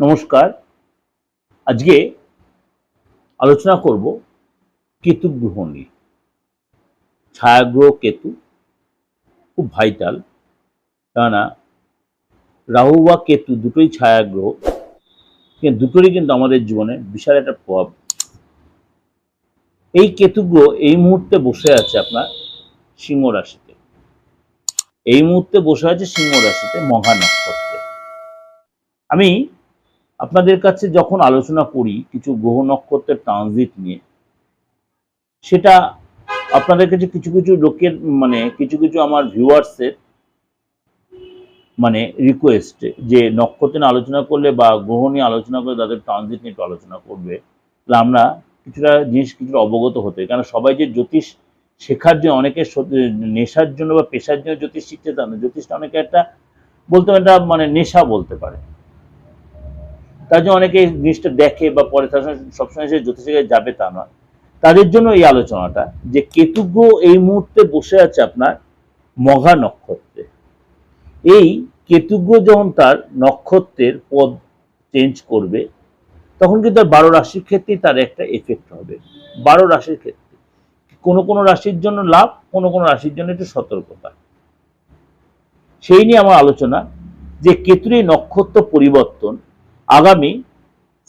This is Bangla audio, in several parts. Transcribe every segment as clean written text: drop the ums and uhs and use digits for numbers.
নমস্কার। আজকে আলোচনা করব কেতু গ্রহ নিয়ে। ছায়াগ্রহ কেতু খুব ভাইটাল, কেননা রাহু বা কেতু দুটোই ছায়াগ্রহ, কিন্তু দুটোরই কিন্তু আমাদের জীবনে বিশাল একটা প্রভাব। এই কেতু গ্রহ এই মুহূর্তে বসে আছে আপনার সিংহ রাশিতে, এই মুহূর্তে বসে আছে সিংহ রাশিতে মঘা নক্ষত্রে। আমি আপনাদের কাছে যখন আলোচনা করি কিছু গ্রহ নক্ষত্রের ট্রানজিট নিয়ে, সেটা আপনাদের কাছে কিছু কিছু লোকের কিছু কিছু আমার ভিউয়ার্সের রিকোয়েস্ট যে নক্ষত্র নিয়ে আলোচনা করলে বা গ্রহ নিয়ে আলোচনা করলে তাদের ট্রানজিট নিয়ে একটু আলোচনা করবে, তাহলে আমরা কিছুটা অবগত হতে। কারণ সবাই যে জ্যোতিষ শেখার জন্য, অনেকে নেশার জন্য বা পেশার জন্য জ্যোতিষ শিখতে চান না। জ্যোতিষটা অনেকে একটা বলতে একটা নেশা বলতে পারে, তার জন্য অনেকে জিনিসটা দেখে বা পরে তার সবসময় সে জ্যোতিষে যাবে তা নয়। তাদের জন্য এই আলোচনাটা যে কেতু গ্রহ এই মুহূর্তে বসে আছে আপনার মঘা নক্ষত্রে। এই কেতু গ্রহ যখন তার নক্ষত্রের পদ চেঞ্জ করবে, তখন কিন্তু তার 12 রাশির ক্ষেত্রেই তার একটা এফেক্ট হবে। 12 রাশির ক্ষেত্রে কোনো কোনো রাশির জন্য লাভ, কোনো কোনো রাশির জন্য একটু সতর্কতা। সেই নিয়ে আমার আলোচনা যে কেতুর এই নক্ষত্র পরিবর্তন আগামী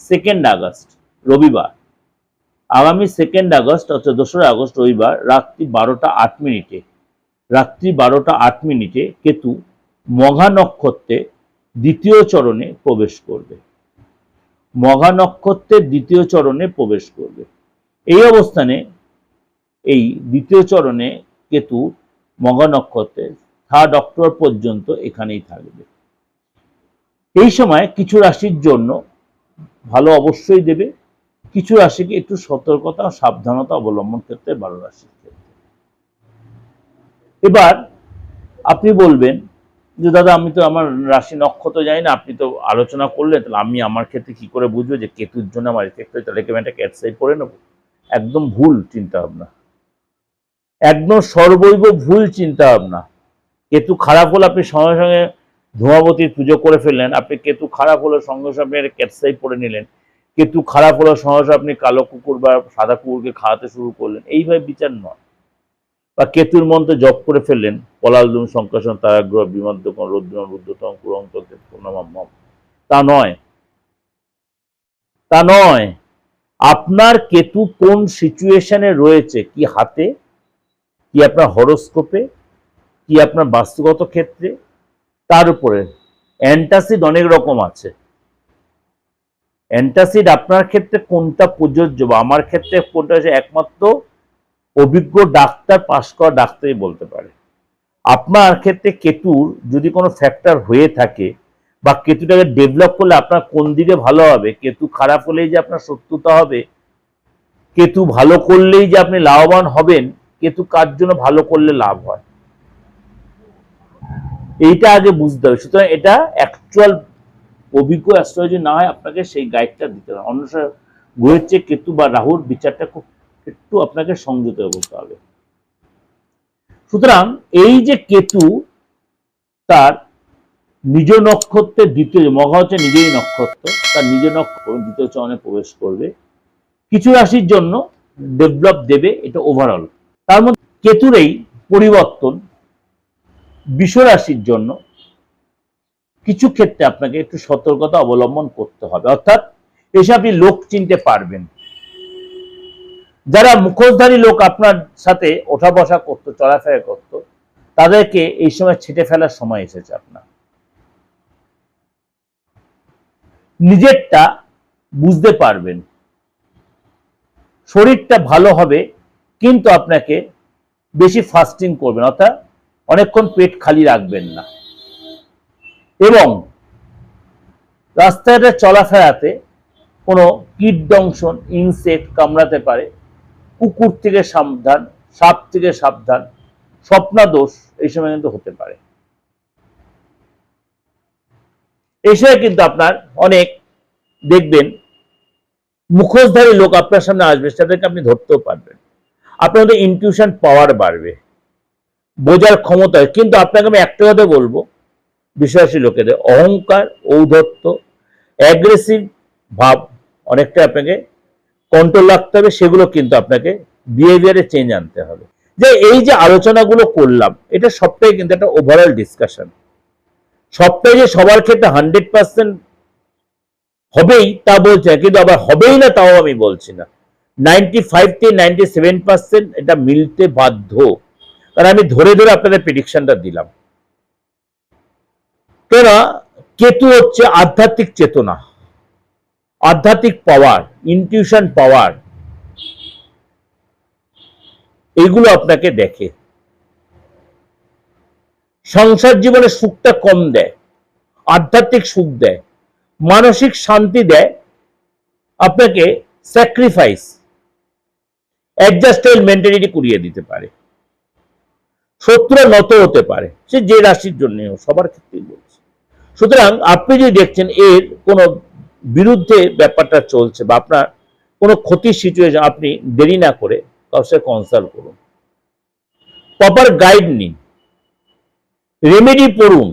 2 আগস্ট রবিবার, আগামী 2 আগস্ট অর্থাৎ 2রা আগস্ট রবিবার রাত্রি 12টা 8 মিনিটে কেতু মঘা নক্ষত্রে দ্বিতীয় চরণে প্রবেশ করবে। মঘা নক্ষত্রের দ্বিতীয় চরণে প্রবেশ করবে। এই অবস্থানে এই দ্বিতীয় চরণে কেতু মঘা নক্ষত্রে 3 অক্টোবর পর্যন্ত এখানেই থাকবে। এই সময় কিছু রাশির জন্য ভালো অবশ্যই দেবে, কিছু রাশিকে একটু সতর্কতা ও সাবধানতা অবলম্বন ক্ষেত্রে 12 রাশির ক্ষেত্রে। এবার আপনি বলবেন যে দাদা আমি তো আমার রাশি নক্ষত্র জানি না, আপনি তো আলোচনা করলেন, তাহলে আমি আমার ক্ষেত্রে কি করে বুঝবো যে কেতুর জন্য আমার এফেক্ট হয়, তাহলে কি আমি একটা ক্যাটসাই পড়ে নেবো? একদম ভুল চিন্তা ভাবনা, একদম সর্বৈব ভুল চিন্তা ভাবনা। কেতু খারাপ হলে আপনি সঙ্গে সঙ্গে ধূমাবতীর পুজো করে ফেললেন, আপনি কেতু খারাপ হলে সঙ্গে সঙ্গে আপনি একটা ক্যাটসাই পড়ে নিলেন, কেতু খারাপ হলে সঙ্গে সঙ্গে আপনি কালো কুকুর বা সাদা কুকুরকে খাওয়াতে শুরু করলেন, এইভাবে বিচার নয়। বা কেতুর মন্ত্রে জপ করে ফেললেন পলালদুম সংকাশন তারাগ্রহ বিমধ্যকম রৌদ্রম রুদ্রতম পুরন্ত পূর্ণমাম, তা নয়, তা নয়। আপনার কেতু কোন সিচুয়েশনে রয়েছে, কি হাতে, কি আপনার হরোস্কোপে, কি আপনার বাস্তুগত ক্ষেত্রে, তার উপরে অ্যান্টাসিড অনেক রকম আছে। অ্যান্টাসিড আপনার ক্ষেত্রে কোনটা প্রযোজ্য বা আমার ক্ষেত্রে কোনটা আছে, একমাত্র অভিজ্ঞ ডাক্তার, পাশ করা ডাক্তারই বলতে পারে। আপনার ক্ষেত্রে কেতুর যদি কোনো ফ্যাক্টর হয়ে থাকে বা কেতুটাকে ডেভেলপ করলে আপনার কোন দিকে ভালো হবে, কেতু খারাপ হলেই যে আপনার শত্রুতা হবে, কেতু ভালো করলেই যে আপনি লাভবান হবেন, কেতু কার জন্য ভালো করলে লাভ হয়, এইটা আগে বুঝতে হবে। সুতরাং এটা অ্যাকচুয়াল অভিজ্ঞ অ্যাস্ট্রোলজি না হয় আপনাকে সেই গাইডটা দিতে হবে। অন্যথা গ্রহের চেয়ে কেতু বা রাহুর বিচারটা খুব একটু আপনাকে সংযত করতে হবে। সুতরাং এই যে কেতু তার নিজ নক্ষত্রের দ্বিতীয়, মঘা হচ্ছে নিজেই নক্ষত্র, তার নিজ নক্ষত্র দ্বিতীয় চরণে প্রবেশ করবে, কিছু রাশির জন্য ডেভেলপ দেবে, এটা ওভারঅল। তার মধ্যে কেতুর এই পরিবর্তন বৃষ রাশির জন্য কিছু ক্ষেত্রে আপনাকে একটু সতর্কতা অবলম্বন করতে হবে, অর্থাৎ এসে আপনি লোক চিনতে পারবেন। যারা মুখোশধারী লোক আপনার সাথে ওঠা বসা করতো, চলাফেরা করতো, তাদেরকে এই সময় ছেটে ফেলার সময় এসেছে। আপনার নিজেরটা বুঝতে পারবেন, শরীরটা ভালো হবে, কিন্তু আপনাকে বেশি ফাস্টিং করবেন, অর্থাৎ অনেকক্ষণ পেট খালি রাখবেন না। এবং রাস্তাঘাটে চলাফেরাতে কোনো কীট দংশন, ইনসেক্ট কামড়াতে পারে, কুকুর থেকে সাবধান, সাপ থেকে সাবধান, স্বপ্নাদোষ এই সময় কিন্তু হতে পারে। এই সময় কিন্তু আপনার অনেক দেখবেন মুখোশধারী লোক আপনার সামনে আসবে, সেটাকে আপনি ধরতেও পারবেন। আপনার মধ্যে ইনটিউশন পাওয়ার বাড়বে, বোঝার ক্ষমতা। কিন্তু আপনাকে আমি একটা কথা বলবো, বিশ্বাসী লোকেদের অহংকার, ঔদ্ধত্য, অ্যাগ্রেসিভ ভাব অনেকটা আপনাকে কন্ট্রোল রাখতে হবে, সেগুলো কিন্তু আপনাকে বিহেভিয়ারে চেঞ্জ আনতে হবে। যে এই যে আলোচনাগুলো করলাম, এটা সবটাই কিন্তু একটা ওভারঅল ডিসকাশন। সবটাই যে সবার ক্ষেত্রে 100% হবেই তা বলছি না, কিন্তু আবার হবেই না তাও আমি বলছি না। 95 থেকে 97% এটা মিলতে বাধ্য, কারণ আমি ধরে ধরে আপনাদের প্রেডিকশনটা দিলাম। কেননা কেতু হচ্ছে আধ্যাত্মিক চেতনা, আধ্যাত্মিক পাওয়ার, ইনটিউশন পাওয়ার, এগুলো আপনাকে দেখে। সংসার জীবনে সুখটা কম দেয়, আধ্যাত্মিক সুখ দেয়, মানসিক শান্তি দেয়, আপনাকে স্যাক্রিফাইস, অ্যাডজাস্টেবল মেন্টালিটি করিয়ে দিতে পারে, শত্রুরা নত হতে পারে, সে যে রাশির জন্য সবার ক্ষেত্রেই বলছে। সুতরাং আপনি যদি দেখছেন এর কোনো বিরুদ্ধে ব্যাপারটা চলছে বা আপনার কোনো ক্ষতির সিচুয়েশন, আপনি দেরি না করে কারোর সাথে কনসাল্ট করুন, প্রপার গাইড নিন, রেমেডি পড়ুন।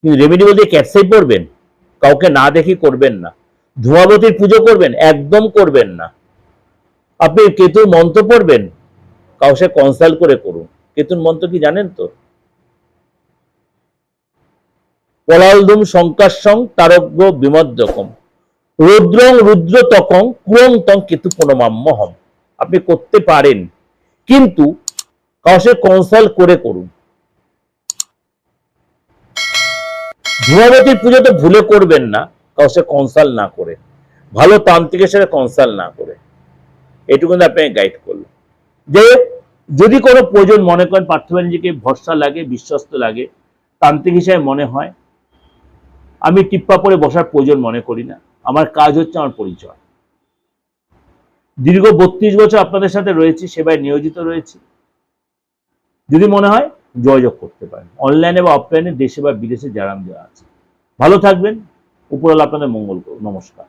কিন্তু রেমেডি বলতে ক্যাপসাই পড়বেন, কাউকে না দেখি করবেন না। ধূমাবতীর পুজো করবেন, একদম করবেন না। আপনি কেতুর মন্ত্র পড়বেন, কারোর সাথে কনসাল্ট করে করুন। কেতুর মন্ত্র কি জানেন তো? পলালদুম শঙ্কাশং তারজ্ঞ বিমদ্যকম রুদ্রং রুদ্র তকং কুরং তং কেতু প্রণমাম্যহম। আপনি করতে পারেন, কিন্তু কারোর সাথে কনসাল্ট করে করুন। ধূমাবতীর পুজো তো ভুলে করবেন না কারোর সাথে কনসাল্ট না করে, ভালো তান্ত্রিকের সাথে কনসাল্ট না করে। এটুকু আপনাকে গাইড করলো। যে যদি কোনো প্রয়োজন মনে করেন, পার্থ ব্যানার্জিকে ভরসা লাগে, বিশ্বস্ত লাগে, তান্ত্রিক হিসেবে মনে হয়, আমি টিপ্পা পরে বসার প্রয়োজন মনে করি না। আমার কাজ হচ্ছে আমার পরিচয়। দীর্ঘ 32 বছর আপনাদের সাথে রয়েছি, সেবায় নিয়োজিত রয়েছি। যদি মনে হয় যোগাযোগ করতে পারেন, অনলাইনে বা অফলাইনে, দেশে বা বিদেশে যারা আছে। ভালো থাকবেন, উপরওয়ালা আপনাদের মঙ্গল করুন। নমস্কার।